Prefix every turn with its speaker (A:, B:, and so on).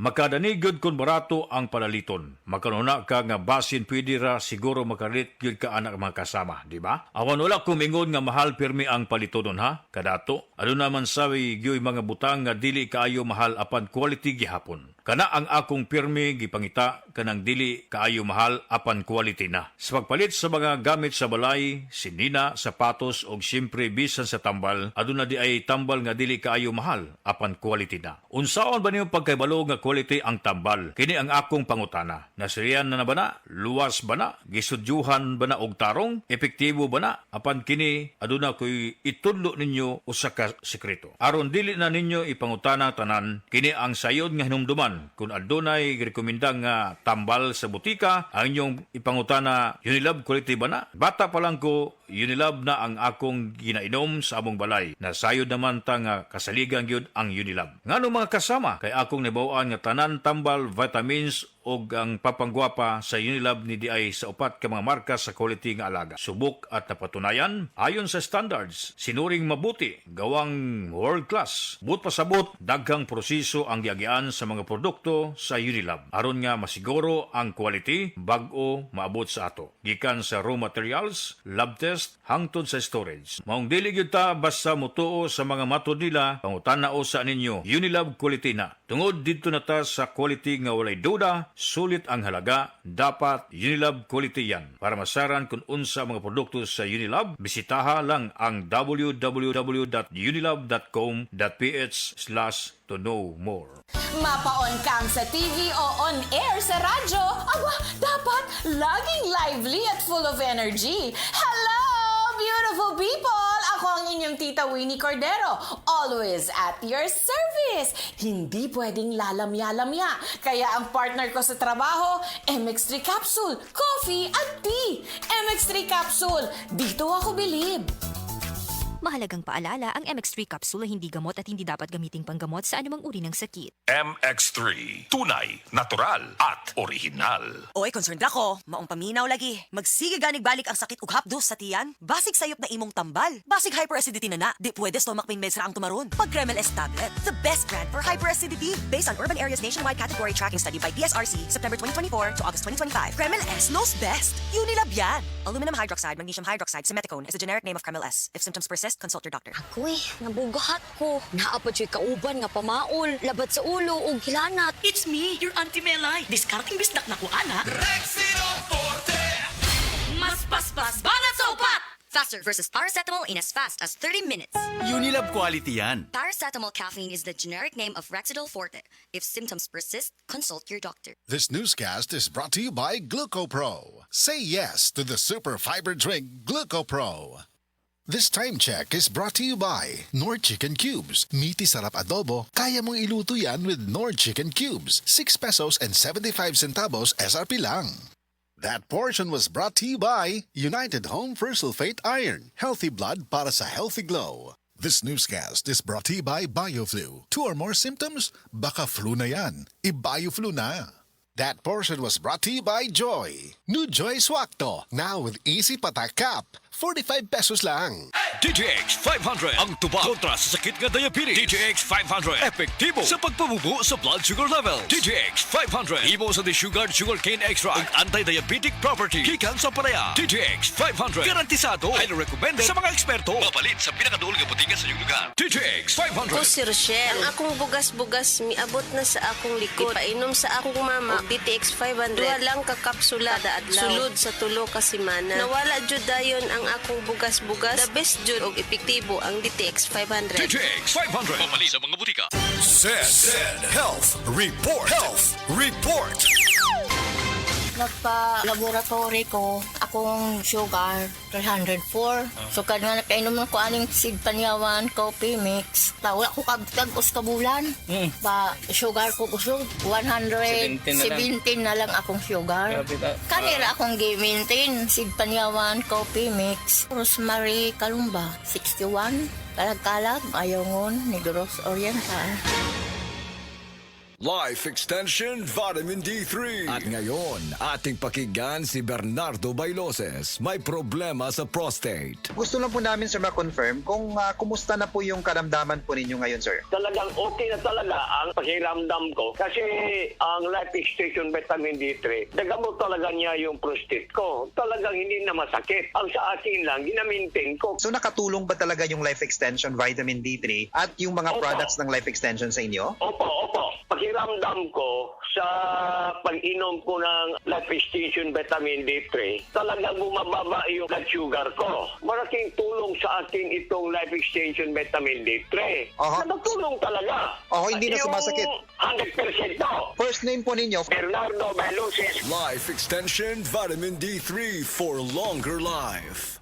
A: Makadanigod kung barato ang palaliton. Makanuna ka nga basin pwede ra siguro makalit gyud ka anak mga kasama, di ba? Awan wala kumingon nga mahal pirmi ang palitonon ha. Kadato, ano naman sabi gyoy mga butang nga dili kaayo mahal apan quality gihapon. Kana ang akong pirmi gipangita kanang dili kaayo mahal apan quality na. Sa pagpalit sa mga gamit sa balay, sinina, sapatos og siyempre bisan sa tambal, aduna di ay tambal nga dili kaayo mahal apan quality na. Unsaon ba niyo pagkaibalo nga quality ang tambal? Kini ang akong pangutana. Nasiriyan na ba na? Luwas ba na? Gisudyuhan ba na og tarong? Epektibo ba na? Apan kini aduna ko'y itudlo ninyo usa ka sekreto. Aron dili na ninyo ipangutana tanan, kini ang sayod nga hinumduman. Kung adunay rekomenda nga tambal sa butika, ang inyong ipangutana, Unilab quality ba na? Bata pa lang ko, Unilab na ang akong ginainom sa among balay. Nasayod naman ta nga kasaligan gyud ang Unilab. Ngano mga kasama, kay akong nibawaan nga tanan tambal, vitamins o ang papanggwapa sa Unilab ni DI sa upat ka mga marka sa quality nga alaga. Subok at napatunayan, ayon sa standards, sinuring mabuti, gawang world class. But pasabot, daghang proseso ang giagian sa mga produkto sa Unilab. Aron nga masiguro ang quality, bag-o maabot sa ato. Gikan sa raw materials, lab test, hangtod sa storage. Maong dili gyud ta basta mutuo sa mga matod nila, pangutana-o sa ninyo, Unilab quality na. Tungod dito na ta sa quality nga walay duda, sulit ang halaga, dapat Unilab quality yan. Para masaran kung unsa mga produkto sa Unilab, bisitaha lang ang www.unilab.com.ph/to know more.
B: Mapa-on cam sa TV o on air sa radyo, aba, dapat laging lively at full of energy. Hello, beautiful people! Ako ang inyong tita Winnie Cordero, always at your service. Hindi pwedeng lalamya-lamya. Kaya ang partner ko sa trabaho, MX3 Capsule, coffee at tea. MX3 Capsule, dito ako bilib.
C: Mahalagang paalala, ang MX3 capsule ay hindi gamot at hindi dapat gamiting panggamot sa anumang uri ng sakit.
D: MX3. Tunay, natural, at original.
E: Oy, concerned ako. Maong paminaw lagi. Magsige ganig balik ang sakit ug hapdos sa tiyan. Basig sayop na imong tambal. Basig hyperacidity na. Di pwede stomach pain meds ra ang tumaron. Pag Kremel S tablet, the best brand for hyperacidity. Based on Urban Areas Nationwide Category Tracking Study by PSRC, September 2024 to August 2025. Kremel S knows best. Unilab yan. Aluminum hydroxide, magnesium hydroxide, simeticone is a generic name of Kremel S. If symptoms persist, consult your doctor.
F: Ako nabugahat ko. Naapad siya kauban nga pamaol, labat sa ulo ug hilanat.
E: It's me, your Auntie Melay. Discarding bisdak na ko, ana.
D: Rexino Forte!
E: Mas paspas, banat sa upat!
F: Faster versus paracetamol in as fast as 30 minutes.
G: Unilab quality yan.
F: Paracetamol caffeine is the generic name of Rexidol Forte. If symptoms persist, consult your doctor.
H: This newscast is brought to you by GlucoPro. Say yes to the super fiber drink GlucoPro. This time check is brought to you by Nord Chicken Cubes. Meaty sarap adobo, kaya mong iluto yan with Nord Chicken Cubes. 6 pesos and 75 centavos SRP lang. That portion was brought to you by United Home for Sulfate Iron. Healthy blood para sa healthy glow. This newscast is brought to you by BioFlu. 2 or more symptoms? Baka flu na yan. I-BioFlu na. That portion was brought to you by Joy. New Joy Swakto. Now with easy patak cap. 45 pesos lang.
D: DTX 500 ang tubag kontra sa sakit nga diabetes. DTX 500 epektibo sa pagpabubo sa blood sugar level. DTX 500 imo sa desugared sugarcane extract ug anti-diabetic property gikan sa palaya. DTX 500 garantisado highly recommended sa mga eksperto. Mapalit sa pinakaduol nga botiga sa inyong lugar. DTX 500.
I: Ako si Rochelle. Ang akong bugas-bugas miabot na sa akong likod. Ipainom sa akong mama og DTX 500. Duha lang ka kapsula kada adlaw. Sulod sa tulo ka semana. Nawala jud dayon ang akong bugas-bugas. The best jud og epektibo ang DTX 500.
D: DTX 500 mapalit sa mga botika.
G: Said Health Report. Health Report.
J: Nagpa-laboratory ko, akong sugar, 304. So, nga nakainom ko aning seed panyawan, coffee mix. Wala ko kagtagos kabulan. Ba, sugar ko kusog, 117 na lang akong sugar. Kanira akong gi-maintain, seed panyawan, coffee mix. Rosemary Kalumba, 61. Kalag-kalag, ayaw ngon, Negros Oriental.
G: Life Extension Vitamin D3. At ngayon, ating pakinggan si Bernardo Bailoses. May problema sa prostate.
K: Gusto lang po namin, sir, ma-confirm kung kumusta na po yung karamdaman po ninyo ngayon, sir.
L: Talagang okay na talaga ang pakiramdam ko kasi ang Life Extension Vitamin D3, nagamot talaga niya yung prostate ko. Talagang hindi na masakit. Ang sa akin lang, ginamintain ko.
K: So nakatulong ba talaga yung Life Extension Vitamin D3 at yung mga products ng Life Extension sa inyo?
L: Opo. Pakiramdam ko sa pag-inom ko ng Life Extension Vitamin D3, talagang bumababa yung blood sugar ko. Malaking tulong sa akin itong Life Extension Vitamin D3. Nagtulong talaga.
K: Hindi na sumasakit.
L: 100% to.
K: First name po ninyo?
L: Bernardo Bailoses.
G: Life Extension Vitamin D3 for longer life.